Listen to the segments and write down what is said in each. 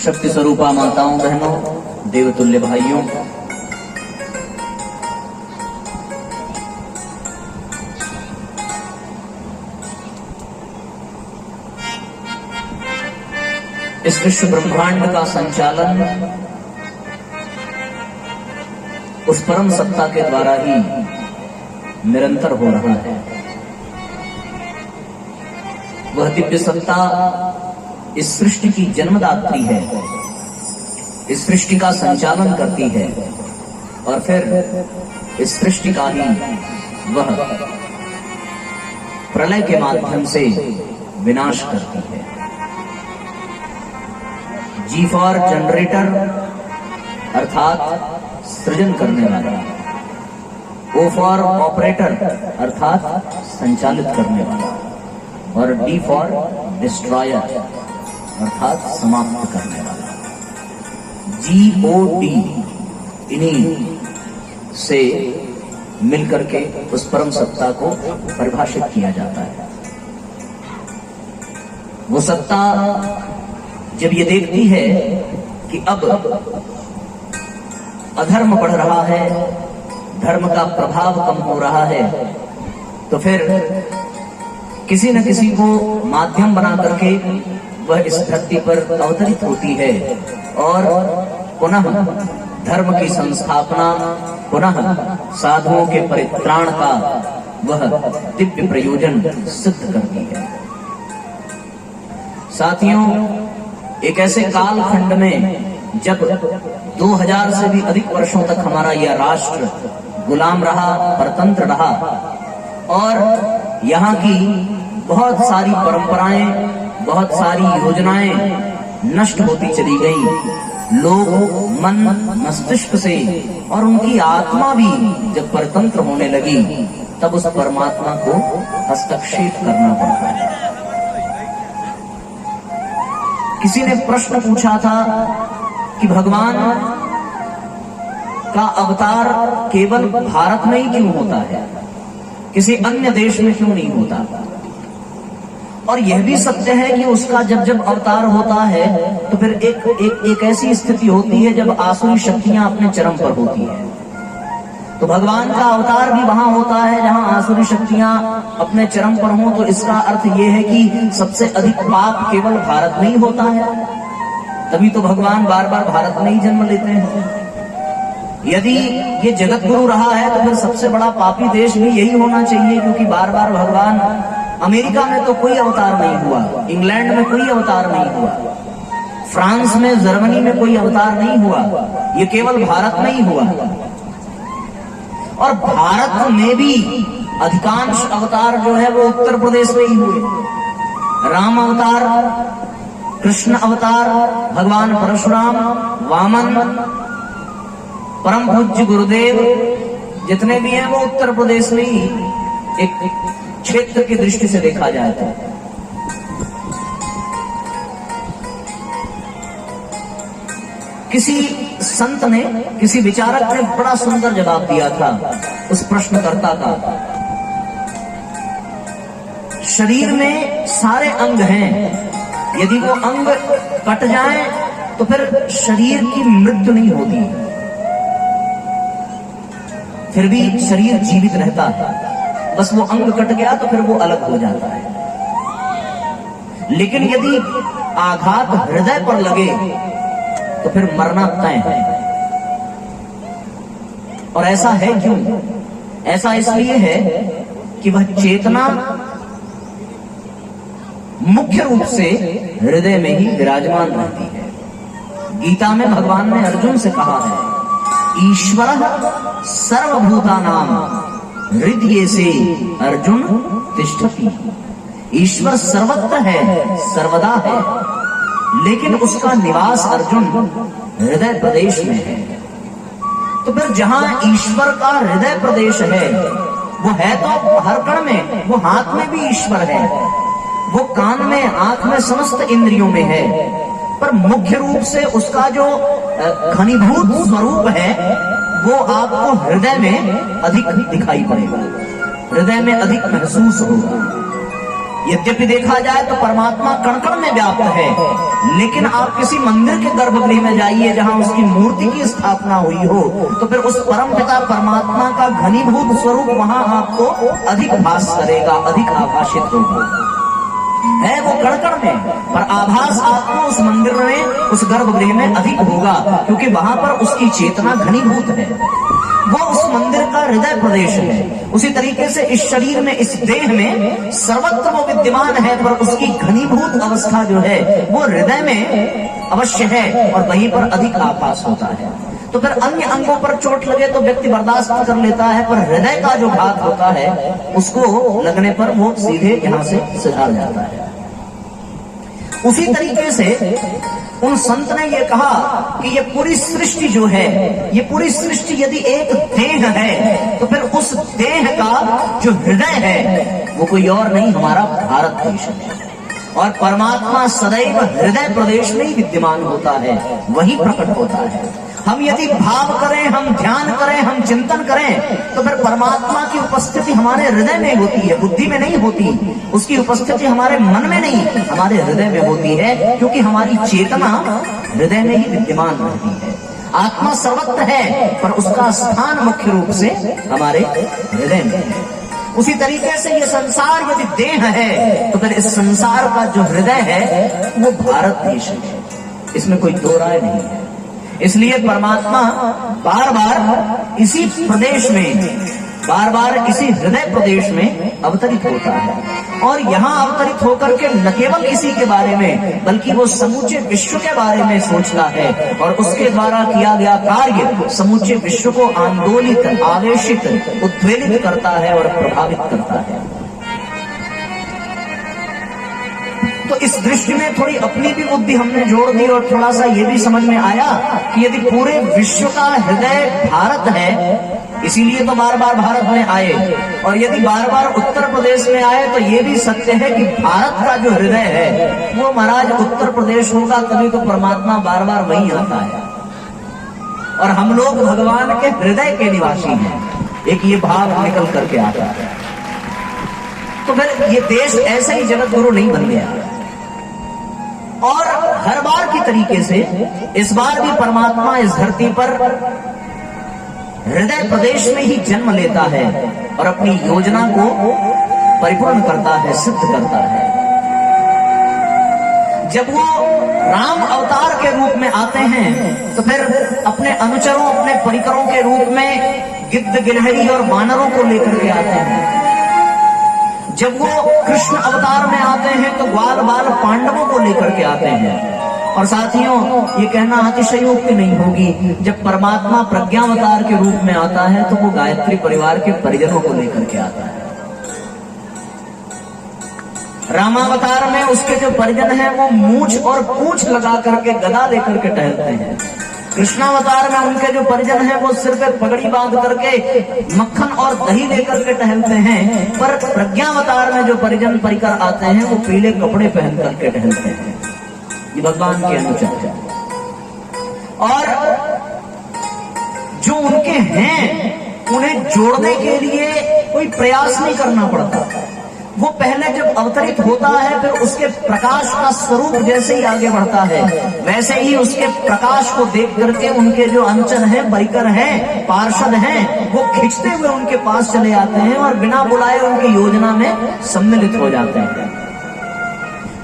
शक्ति स्वरूपा माताओं बहनों, देवतुल्य भाइयों, इस विश्व ब्रह्मांड का संचालन उस परम सत्ता के द्वारा ही निरंतर हो रहा है। वह दिव्य सत्ता इस सृष्टि की जन्मदात्री है, इस सृष्टि का संचालन करती है और फिर इस सृष्टि का ही वह प्रलय के माध्यम से विनाश करती है। जी फॉर जनरेटर अर्थात सृजन करने वाला, ओ फॉर ऑपरेटर अर्थात संचालित करने वाला, और डी फॉर डिस्ट्रॉयर अर्थात समाप्त करने वाला। GOD इन्हीं से मिलकर के उस परम सत्ता को परिभाषित किया जाता है। वो सत्ता जब ये देखती है कि अब अधर्म बढ़ रहा है, धर्म का प्रभाव कम हो रहा है, तो फिर किसी न किसी को माध्यम बना करके वह इस धरती पर अवतरित होती है और पुनः धर्म की संस्थापना, पुनः साधुओं के परित्राण का वह दिव्य प्रयोजन सिद्ध करती है। साथियों, एक ऐसे कालखंड में जब 2000 से भी अधिक वर्षों तक हमारा यह राष्ट्र गुलाम रहा, परतंत्र रहा और यहाँ की बहुत सारी परंपराएं, बहुत सारी योजनाएं नष्ट होती चली गई। लोग मन मस्तिष्क से और उनकी आत्मा भी जब परतंत्र होने लगी, तब उस परमात्मा को हस्तक्षेप करना पड़ता है। किसी ने प्रश्न पूछा था कि भगवान का अवतार केवल भारत में ही क्यों होता है, किसी अन्य देश में क्यों नहीं होता? और यह भी सत्य है कि उसका जब जब अवतार होता है तो फिर एक ऐसी स्थिति होती है जब आसुरी शक्तियां अपने चरम पर होती है। तो भगवान का अवतार भी वहां होता है जहां आसुरी शक्तियां अपने चरम पर हों। तो इसका अर्थ यह है कि सबसे अधिक पाप केवल भारत में ही होता है, तभी तो भगवान बार बार भारत में ही जन्म लेते हैं। यदि ये जगत गुरु रहा है तो फिर सबसे बड़ा पापी देश भी यही होना चाहिए, क्योंकि बार बार भगवान, अमेरिका में तो कोई अवतार नहीं हुआ, इंग्लैंड में कोई अवतार नहीं हुआ, फ्रांस में, जर्मनी में कोई अवतार नहीं हुआ, ये केवल भारत में ही हुआ। और भारत में भी अधिकांश अवतार जो है वो उत्तर प्रदेश में ही हुए। राम अवतार, कृष्ण अवतार, भगवान परशुराम, वामन, परम पूज्य गुरुदेव, जितने भी हैं वो उत्तर प्रदेश में ही एक क्षेत्र की दृष्टि से देखा जाए तो। किसी संत ने, किसी विचारक ने बड़ा सुंदर जवाब दिया था उस प्रश्नकर्ता का। शरीर में सारे अंग हैं, यदि वो अंग कट जाए तो फिर शरीर की मृत्यु नहीं होती, फिर भी शरीर जीवित रहता है। बस वो अंग कट गया तो फिर वो अलग हो जाता है। लेकिन यदि आघात हृदय पर लगे तो फिर मरना तय है। और ऐसा है क्यों? ऐसा इसलिए है कि वह चेतना मुख्य रूप से हृदय में ही विराजमान रहती है। गीता में भगवान ने अर्जुन से कहा है, ईश्वर सर्वभूतानां हृदय से अर्जुन तिष्ठति। ईश्वर सर्वत्र है, सर्वदा है, लेकिन उसका निवास अर्जुन हृदय प्रदेश में है। तो फिर जहां ईश्वर का हृदय प्रदेश है, वो है तो हर कण में, वो हाथ में भी ईश्वर है, वो कान में, आंख में, समस्त इंद्रियों में है, पर मुख्य रूप से उसका जो घनीभूत स्वरूप है वो आपको हृदय में अधिक दिखाई पड़ेगा, हृदय में अधिक महसूस होगा। यद्यपि देखा जाए तो परमात्मा कण कण में व्याप्त है, लेकिन आप किसी मंदिर के गर्भगृह में जाइए जहां उसकी मूर्ति की स्थापना हुई हो, तो फिर उस परम पिता परमात्मा का घनीभूत स्वरूप वहां आपको अधिक भास करेगा, अधिक आभाषित होगा। है वो कण कण में, पर आभास आपको उस मंदिर में, उस गर्भगृह में अधिक होगा, क्योंकि वहां पर उसकी चेतना घनीभूत है। वो उस मंदिर का हृदय प्रदेश है। उसी तरीके से इस शरीर में, इस देह में सर्वत्र वो विद्यमान है, पर उसकी घनीभूत अवस्था जो है वो हृदय में अवश्य है, और वहीं पर अधिक आभास होता है। तो फिर अन्य अंगों पर चोट लगे तो व्यक्ति बर्दाश्त कर लेता है, पर हृदय का जो घात होता है उसको लगने पर वो सीधे यहां से सिधार जाता है। उसी तरीके से उन संत ने ये कहा कि ये पूरी सृष्टि जो है, ये पूरी सृष्टि यदि एक देह है, तो फिर उस देह का जो हृदय है वो कोई और नहीं, हमारा भारत देश है। और परमात्मा सदैव हृदय प्रदेश में ही विद्यमान होता है, वही प्रकट होता है। हम यदि भाव करें, हम ध्यान करें, हम चिंतन करें, तो फिर परमात्मा की उपस्थिति हमारे हृदय में होती है, बुद्धि में नहीं होती। उसकी उपस्थिति हमारे मन में नहीं, हमारे हृदय में होती है, क्योंकि हमारी चेतना हृदय में ही विद्यमान रहती है। आत्मा सर्वत्र है, पर उसका स्थान मुख्य रूप से हमारे हृदय में है। उसी तरीके से ये संसार यदि देह है, तो फिर इस संसार का जो हृदय है वो भारत देश है, इसमें कोई दो राय नहीं है। इसलिए परमात्मा बार बार इसी प्रदेश में, बार बार इसी हृदय प्रदेश में अवतरित होता है, और यहाँ अवतरित होकर के न केवल इसी के बारे में, बल्कि वो समूचे विश्व के बारे में सोचता है, और उसके द्वारा किया गया कार्य समूचे विश्व को आंदोलित, आवेशित, उद्वेलित करता है और प्रभावित करता है। तो इस दृष्टि में थोड़ी अपनी भी बुद्धि हमने जोड़ दी, और थोड़ा सा ये भी समझ में आया कि यदि पूरे विश्व का हृदय भारत है, इसीलिए तो बार बार भारत में आए, और यदि बार बार उत्तर प्रदेश में आए तो ये भी सत्य है कि भारत का जो हृदय है वो महाराज उत्तर प्रदेश होगा, तभी तो परमात्मा बार बार वहीं आता है। और हम लोग भगवान के हृदय के निवासी हैं, एक ये भाव निकल करके आता है। तो फिर ये देश ऐसे ही जगत गुरु नहीं बन गया। और हर बार की तरीके से इस बार भी परमात्मा इस धरती पर हृदय प्रदेश में ही जन्म लेता है और अपनी योजना को परिपूर्ण करता है, सिद्ध करता है। जब वो राम अवतार के रूप में आते हैं, तो फिर अपने अनुचरों, अपने परिकरों के रूप में गिद्ध, गिलहरी और वानरों को लेकर के आते हैं। जब वो कृष्ण अवतार में आते हैं तो ग्वाल बाल पांडवों को लेकर के आते हैं। और साथियों, ये कहना अतिशयोक्ति नहीं होगी, जब परमात्मा प्रज्ञावतार के रूप में आता है तो वो गायत्री परिवार के परिजनों को लेकर के आता है। रामावतार में उसके जो परिजन हैं वो मूछ और पूंछ लगा करके गदा लेकर के टहलते हैं। कृष्णावतार में उनके जो परिजन हैं वो सिर पे पगड़ी बांध करके मक्खन और दही लेकर के टहलते हैं। पर प्रज्ञावतार में जो परिजन परिकर आते हैं वो पीले कपड़े पहन करके टहलते हैं। ये भगवान के अनुचर है। और जो उनके हैं उन्हें जोड़ने के लिए कोई प्रयास नहीं करना पड़ता। वो पहले जब अवतरित होता है, फिर उसके प्रकाश का स्वरूप जैसे ही आगे बढ़ता है, वैसे ही उसके प्रकाश को देख करके उनके जो अनुचर हैं, परिकर हैं, पार्षद हैं, वो खींचते हुए उनके पास चले आते हैं और बिना बुलाए उनकी योजना में सम्मिलित हो जाते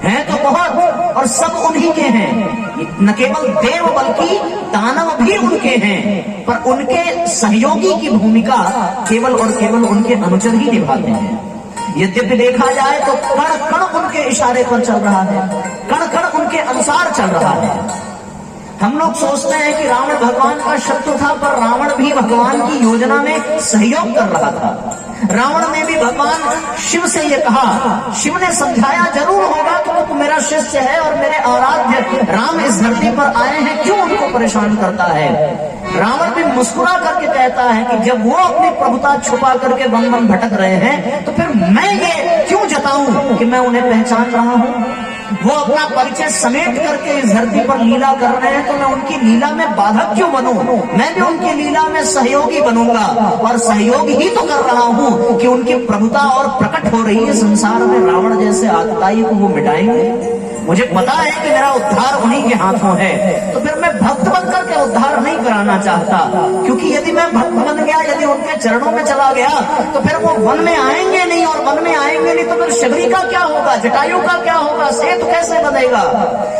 हैं तो बहुत, और सब उन्हीं के हैं। न केवल देव बल्कि दानव भी उनके हैं, पर उनके सहयोगी की भूमिका केवल और केवल उनके अनुचर ही निभाते हैं। यद्यपि देखा जाए तो कण कण उनके इशारे पर चल रहा है, कण कण उनके अनुसार चल रहा है। हम लोग सोचते हैं कि रावण भगवान का शत्रु था, पर रावण भी भगवान की योजना में सहयोग कर रहा था। रावण ने भी भगवान शिव से ये कहा, शिव ने समझाया जरूर होगा कि वो मेरा शिष्य है और मेरे आराध्य राम इस धरती पर आए हैं, क्यों उनको परेशान करता है। रावण भी मुस्कुरा करके कहता है कि जब वो अपनी प्रभुता छुपा करके वन वन भटक रहे हैं, तो फिर मैं ये क्यों जताऊं कि मैं उन्हें पहचान रहा हूं। वो अपना परिचय समेट करके इस धरती पर लीला कर रहे हैं, तो मैं उनकी लीला में बाधक क्यों बनूं? मैं भी उनकी लीला में सहयोगी बनूंगा, और सहयोग ही तो कर रहा हूं कि उनकी प्रभुता और प्रकट हो रही है संसार में। रावण जैसे आतताई को वो मिटाएंगे। मुझे पता है कि मेरा उद्धार उन्हीं के हाथों है, तो फिर मैं भक्त बन करके उद्धार नहीं कराना चाहता, क्योंकि यदि मैं भक्त बन गया, यदि उनके चरणों में चला गया, तो फिर वो वन में आएंगे नहीं, और वन में आएंगे नहीं तो फिर शबरी का क्या होगा, जटायु का क्या होगा, सेतु कैसे बनेगा?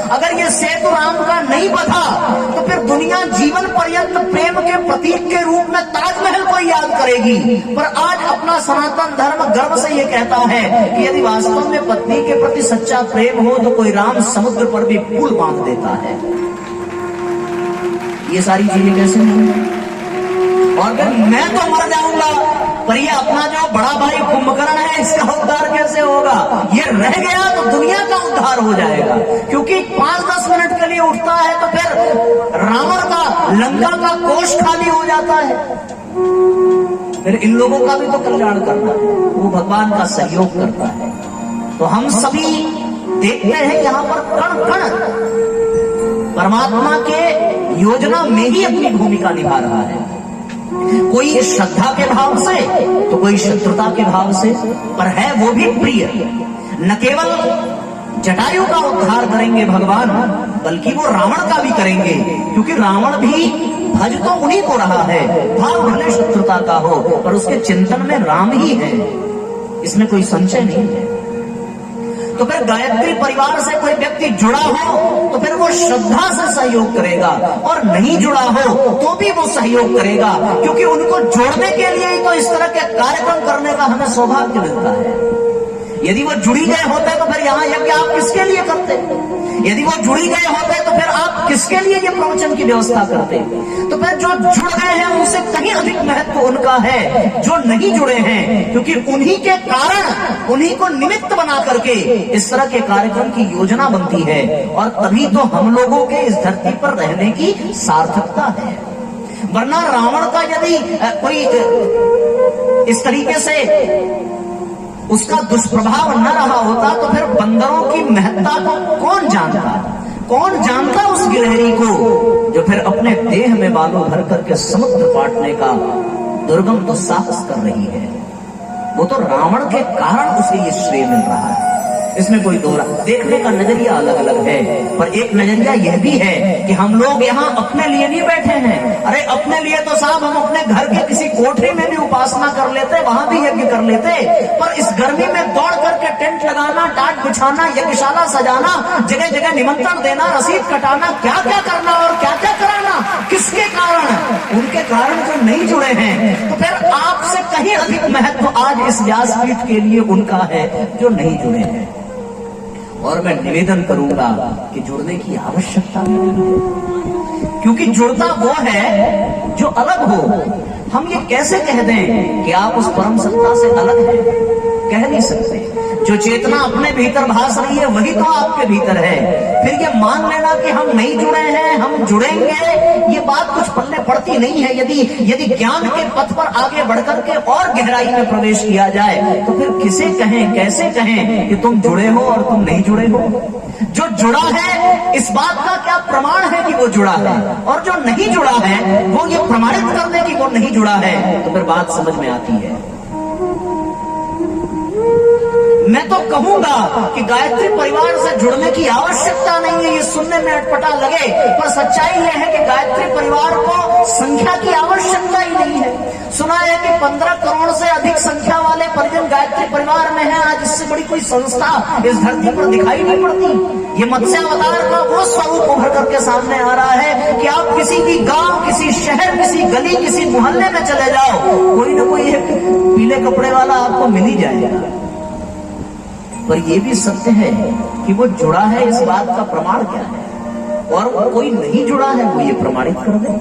अगर ये सेतु राम का नहीं बधा तो फिर दुनिया जीवन पर्यंत प्रेम के प्रतीक के रूप में ताजमहल को याद करेगी। पर आज अपना सनातन धर्म गर्व से ये कहता है कि यदि वास्तव में पत्नी के प्रति सच्चा प्रेम हो तो कोई राम समुद्र पर भी पुल बांध देता है। ये सारी चीजें कैसे नहीं? और फिर मैं तो मर जाऊंगा, पर ये अपना जो बड़ा भाई कुंभकर्ण है, इसका उद्धार कैसे होगा? ये रह गया तो दुनिया का उद्धार हो जाएगा, क्योंकि 5-10 मिनट के लिए उठता है तो फिर रावण का, लंका का कोष खाली हो जाता है। फिर इन लोगों का भी तो कल्याण करना है, वो भगवान का सहयोग करता है। तो हम सभी देखते हैं यहाँ पर कण कण परमात्मा के योजना में ही अपनी भूमिका निभा रहा है। कोई श्रद्धा के भाव से तो कोई शत्रुता के भाव से, पर है वो भी प्रिय। न केवल जटायु का उद्धार करेंगे भगवान, बल्कि वो रावण का भी करेंगे, क्योंकि रावण भी भज तो उन्हीं को रहा है, भाव भले शत्रुता का हो, पर उसके चिंतन में राम ही है, इसमें कोई संशय नहीं है। तो फिर गायत्री परिवार से कोई व्यक्ति जुड़ा हो तो फिर वो श्रद्धा से सहयोग करेगा, और नहीं जुड़ा हो तो भी वो सहयोग करेगा, क्योंकि उनको जोड़ने के लिए ही तो इस तरह के कार्यक्रम करने का हमें सौभाग्य मिलता है। यदि वो जुड़ी गए होते तो फिर यहाँ यज्ञ आप किसके लिए करते? यदि वो जुड़ी गए होते तो फिर आप किसके लिए ये प्रवचन की व्यवस्था करते? तो फिर जो जुड़ गए हैं उनसे कहीं अधिक महत्व उनका है जो नहीं जुड़े हैं, क्योंकि उन्हीं के कारण, उन्हीं को निमित्त बना करके इस तरह के कार्यक्रम की योजना बनती है, और तभी तो हम लोगों के इस धरती पर रहने की सार्थकता है। वरना रावण का यदि कोई इस तरीके से उसका दुष्प्रभाव न रहा होता तो फिर बंदरों की महत्ता को कौन जानता? कौन जानता उस गिलहरी को जो फिर अपने देह में बालों भर करके समुद्र पाटने का दुर्गम दुस्साहस कर रही है? वो तो रावण के कारण उसे ये श्रेय मिल रहा है, इसमें कोई दो देखने का नजरिया अलग अलग है। पर एक नजरिया यह भी है कि हम लोग यहाँ अपने लिए नहीं बैठे हैं। अरे अपने लिए तो साहब हम अपने घर के किसी कोठरी में भी उपासना कर लेते, वहां भी यज्ञ कर लेते, पर इस गर्मी में दौड़ करके टेंट लगाना, टाट बिछाना, यज्ञशाला सजाना, जगह जगह निमंत्रण देना, रसीद कटाना, क्या क्या करना और क्या क्या कराना, किसके कारण? उनके कारण जो नहीं जुड़े हैं। तो फिर आपसे कहीं अधिक महत्व आज इस व्यासपीठ के लिए उनका है जो नहीं जुड़े हैं। और मैं निवेदन करूंगा कि जुड़ने की आवश्यकता नहीं है, क्योंकि जुड़ता वो है जो अलग हो। हम ये कैसे कह दें कि आप उस परम सत्ता से अलग हैं? कह नहीं सकते। जो चेतना अपने भीतर भास रही है वही तो आपके भीतर है। फिर ये मान लेना कि हम नहीं जुड़े हैं, हम जुड़ेंगे, ये बात कुछ पल्ले पड़ती नहीं है। यदि ज्ञान के पथ पर आगे बढ़कर के और गहराई में प्रवेश किया जाए तो फिर किसे कहें, कैसे कहें कि तुम जुड़े हो और तुम नहीं जुड़े हो? जो जुड़ा है इस बात का क्या प्रमाण है कि वो जुड़ा है, और जो नहीं जुड़ा है वो ये प्रमाणित कर दे कि वो नहीं जुड़ा है, तो फिर बात समझ में आती है। मैं तो कहूंगा कि गायत्री परिवार से जुड़ने की आवश्यकता नहीं है। ये सुनने में अटपटा लगे, पर सच्चाई यह है कि गायत्री परिवार को संख्या की आवश्यकता ही नहीं है। सुना है कि 15 करोड़ से अधिक संख्या वाले परिजन गायत्री परिवार में हैं। आज इससे बड़ी कोई संस्था इस धरती पर दिखाई नहीं पड़ती। ये मत्स्यावतार का वो स्वरूप उभर करके सामने आ रहा है कि आप किसी भी गांव, किसी शहर, किसी गली, किसी मोहल्ले में चले जाओ, कोई ना कोई एक पीले कपड़े वाला आपको मिल ही जाएगा। पर यह भी सत्य है कि वो जुड़ा है, इस बात का प्रमाण क्या है? और कोई नहीं जुड़ा है वो ये प्रमाणित कर दे।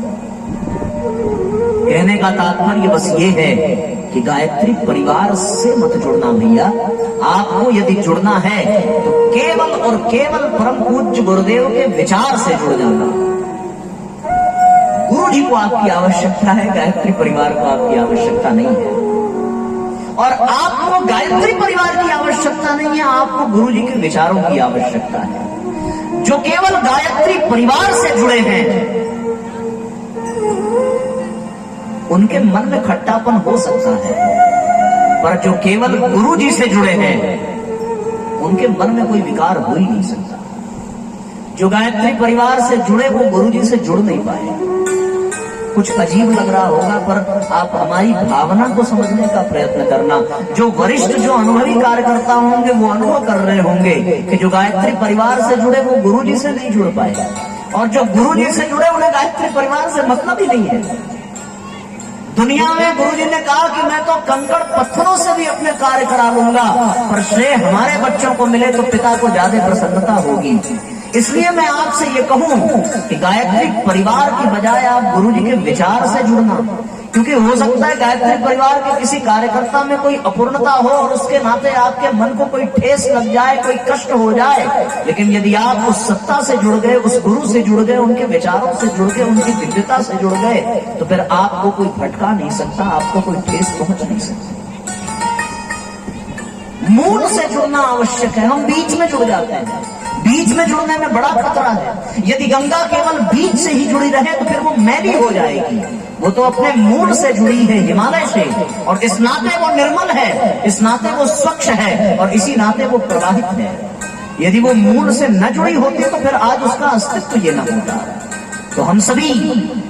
कहने का तात्पर्य बस ये है कि गायत्री परिवार से मत जुड़ना भैया। आपको यदि जुड़ना है तो केवल और केवल परम पूज्य गुरुदेव के विचार से जुड़ जाना। गुरु जी को आपकी आवश्यकता है, गायत्री परिवार को आपकी आवश्यकता नहीं है। और आपको गायत्री परिवार की आवश्यकता नहीं है, आपको गुरु जी के विचारों की आवश्यकता है। जो केवल गायत्री परिवार से जुड़े हैं उनके मन में खट्टापन हो सकता है, पर जो केवल गुरु जी से जुड़े हैं उनके मन में कोई विकार हो ही नहीं सकता। जो गायत्री परिवार से जुड़े वो गुरु जी से जुड़ नहीं पाए। कुछ अजीब लग रहा होगा, पर आप हमारी भावना को समझने का प्रयत्न करना। जो वरिष्ठ, जो अनुभवी कार्यकर्ता होंगे वो अनुभव कर रहे होंगे कि जो गायत्री परिवार से जुड़े वो गुरु जी से नहीं जुड़ पाए, और जो गुरु जी से जुड़े उन्हें गायत्री परिवार से मतलब ही नहीं है। दुनिया में गुरु जी ने कहा कि मैं तो कंकड़ पत्थरों से भी अपने कार्य करा लूंगा, पर श्रेय हमारे बच्चों को मिले तो पिता को ज्यादा प्रसन्नता होगी। इसलिए मैं आपसे ये कहूं कि गायत्री परिवार की बजाय आप गुरु जी के विचार से जुड़ना, क्योंकि हो सकता है गायत्री परिवार के किसी कार्यकर्ता में कोई अपूर्णता हो और उसके नाते आपके मन को कोई ठेस लग जाए, कोई कष्ट हो जाए, लेकिन यदि आप उस सत्ता से जुड़ गए, उस गुरु से जुड़ गए, उनके विचारों से जुड़ गए, उनकी दिव्यता से जुड़ गए, तो फिर आपको कोई भटका नहीं सकता, आपको कोई ठेस पहुंच नहीं सकता। मूल से जुड़ना आवश्यक है। हम बीच में जुड़ जाते हैं, बीच में जुड़ने में बड़ा खतरा है। यदि गंगा केवल बीच से ही जुड़ी रहे तो फिर वो मैली हो जाएगी। वो तो अपने मूल से जुड़ी है, हिमालय से, और इस नाते वो निर्मल है, इस नाते वो स्वच्छ है, और इसी नाते वो प्रवाहित है। यदि वो मूल से न जुड़ी होती तो फिर आज उसका अस्तित्व ये न होता। तो हम सभी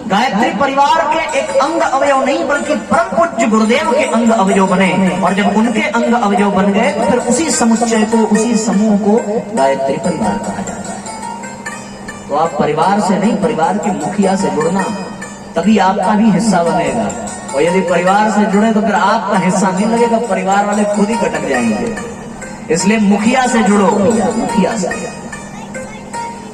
गायत्री परिवार के एक अंग अवयव नहीं बल्कि परम पूज्य गुरुदेव के अंग अवयव बने, और जब उनके अंग अवयव बन गए तो फिर उसी समुच्चय को, उसी समूह को गायत्री परिवार कहा जाता है। तो आप परिवार से नहीं, परिवार के मुखिया से जुड़ना, तभी आपका भी हिस्सा बनेगा। और यदि परिवार से जुड़े तो फिर आपका हिस्सा नहीं लगेगा, परिवार वाले खुद ही कटक जाएंगे। इसलिए मुखिया से जुड़ो, मुखिया से।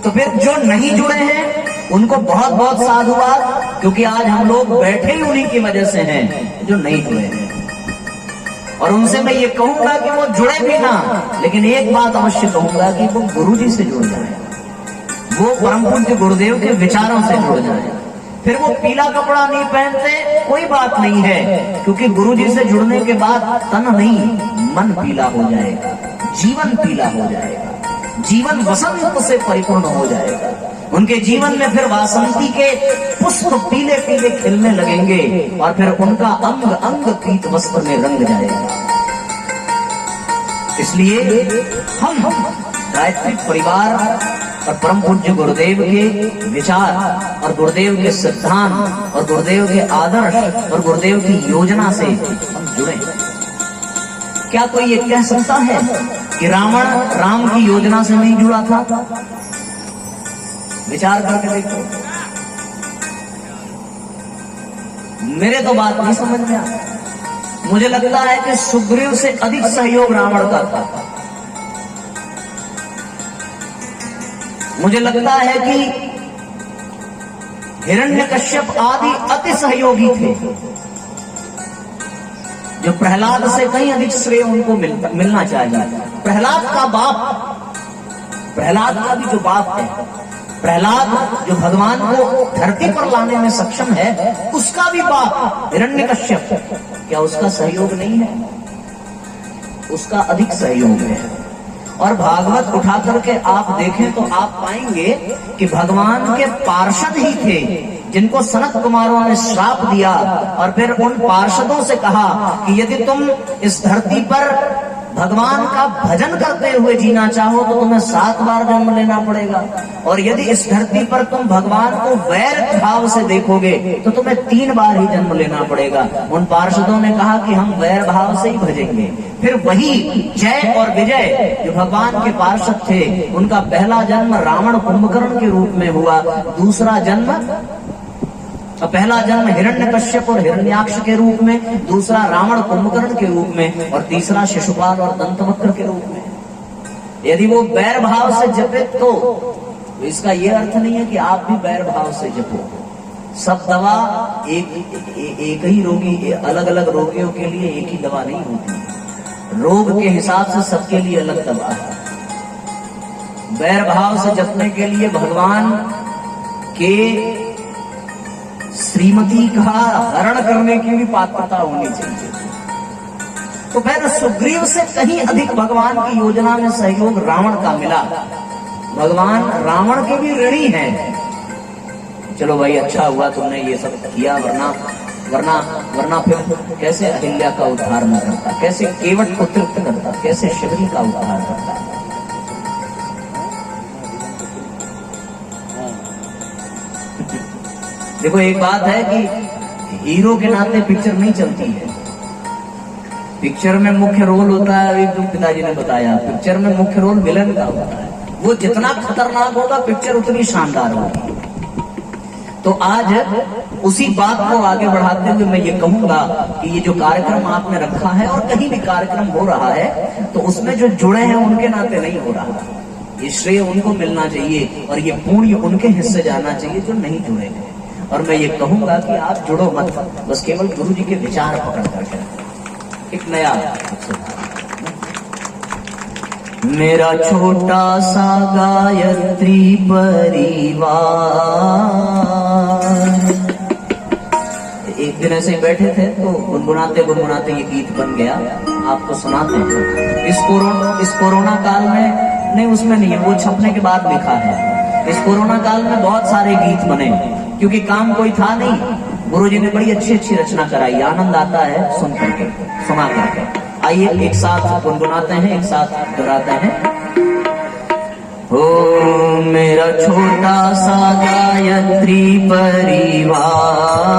तो फिर जो नहीं जुड़े हैं उनको बहुत बहुत साधुवाद, क्योंकि आज हम लोग बैठे ही उन्हीं की वजह से हैं जो नहीं जुड़े हैं। और उनसे मैं ये कहूंगा कि वो जुड़े भी ना, लेकिन एक बात अवश्य कहूंगा कि वो गुरु जी से जुड़ जाए, वो परम पूज्य गुरुदेव के विचारों से जुड़ जाए। फिर वो पीला कपड़ा नहीं पहनते, कोई बात नहीं है, क्योंकि गुरु जी से जुड़ने के बाद तन नहीं मन पीला हो जाएगा, जीवन पीला हो जाएगा, जीवन वसंत से परिपूर्ण हो जाएगा। उनके जीवन में फिर वासंती के पुष्प पीले पीले खिलने लगेंगे, और फिर उनका अंग अंग पीत वस्त्र में रंग जाएगा। इसलिए हम गायत्री परिवार और परम पूज्य गुरुदेव के विचार और गुरुदेव के सिद्धांत और गुरुदेव के आदर्श और गुरुदेव की योजना से हम जुड़े। क्या कोई ये कह सकता है कि रावण राम की योजना से नहीं जुड़ा था? विचार करके देखो, मेरे तो बात नहीं समझ में आता। मुझे लगता है कि सुग्रीव से अधिक सहयोग रावण का था। मुझे लगता है कि हिरण्यकश्यप आदि अति सहयोगी थे, जो प्रहलाद से कहीं अधिक श्रेय उनको मिलना चाहिए। प्रहलाद का बाप, प्रहलाद का भी जो बाप है, प्रहलाद जो भगवान को धरती पर लाने में सक्षम है, उसका भी बाप हिरण्यकश्यप, क्या उसका सहयोग नहीं है? उसका अधिक सहयोग है। और भागवत उठा करके आप देखें तो आप पाएंगे कि भगवान के पार्षद ही थे जिनको सनत कुमारों ने श्राप दिया, और फिर उन पार्षदों से कहा कि यदि तुम इस धरती पर भगवान का भजन करते हुए जीना चाहो तो तुम्हें 7 बार जन्म लेना पड़ेगा, और यदि इस धरती पर तुम भगवान को वैर भाव से देखोगे तो तुम्हें 3 बार ही जन्म लेना पड़ेगा। उन पार्षदों ने कहा कि हम वैर भाव से ही भजेंगे। फिर वही जय और विजय जो भगवान के पार्षद थे, उनका पहला जन्म रावण कुंभकर्ण के रूप में हुआ, दूसरा जन्म, पहला जन्म हिरण्यकश्यप और हिरण्याक्ष के रूप में, दूसरा रावण कुंभकर्ण के रूप में, और तीसरा शिशुपाल और दंतवक्र के रूप में। यदि वो बैर भाव से जपे तो इसका यह अर्थ नहीं है कि आप भी बैर भाव से जपो। सब दवा एक ही रोगी, अलग अलग रोगियों के लिए एक ही दवा नहीं होती। रोग के हिसाब से सबके लिए अलग दवा है। बैर भाव से जपने के लिए भगवान के श्रीमती का हरण करने की भी पात्रता होनी चाहिए। तो फिर सुग्रीव से कहीं अधिक भगवान की योजना में सहयोग रावण का मिला। भगवान रावण के भी ऋणी हैं। चलो भाई अच्छा हुआ तुमने ये सब किया, वरना वरना वरना फिर कैसे अहिल्या का उद्धार न करता, कैसे केवट को तृप्त करता, कैसे शबरी का उद्धार करता। देखो एक बात है कि हीरो के नाते पिक्चर नहीं चलती है। पिक्चर में मुख्य रोल होता है, अभी तुम पिताजी ने बताया, पिक्चर में मुख्य रोल विलन का होता है। वो जितना खतरनाक होगा पिक्चर उतनी शानदार होगी। तो आज उसी बात को आगे बढ़ाते हुए मैं ये कहूंगा कि ये जो कार्यक्रम आपने रखा है और कहीं भी कार्यक्रम हो रहा है तो उसमें जो जुड़े हैं उनके नाते नहीं हो रहा। ये श्रेय उनको मिलना चाहिए और ये पुण्य उनके हिस्से जाना चाहिए जो नहीं जुड़े हैं। और मैं ये कहूंगा कि आप जुड़ो मत, बस केवल गुरु जी के विचार पकड़ करके एक नया मेरा छोटा सा गायत्री परिवार। एक दिन ऐसे ही बैठे थे तो गुनगुनाते गुनगुनाते ये गीत बन गया, आपको सुनाते हैं। इस कोरोना काल में नहीं, उसमें नहीं है, वो छपने के बाद लिखा है। इस कोरोना काल में बहुत सारे गीत बने क्योंकि काम कोई था नहीं। गुरुजी ने बड़ी अच्छी अच्छी रचना कराई, आनंद आता है सुन करके, सुना करके। आइए एक साथ गुनगुनाते हैं, एक साथ दोहराते हैं। ओ मेरा छोटा सा गायत्री परिवार,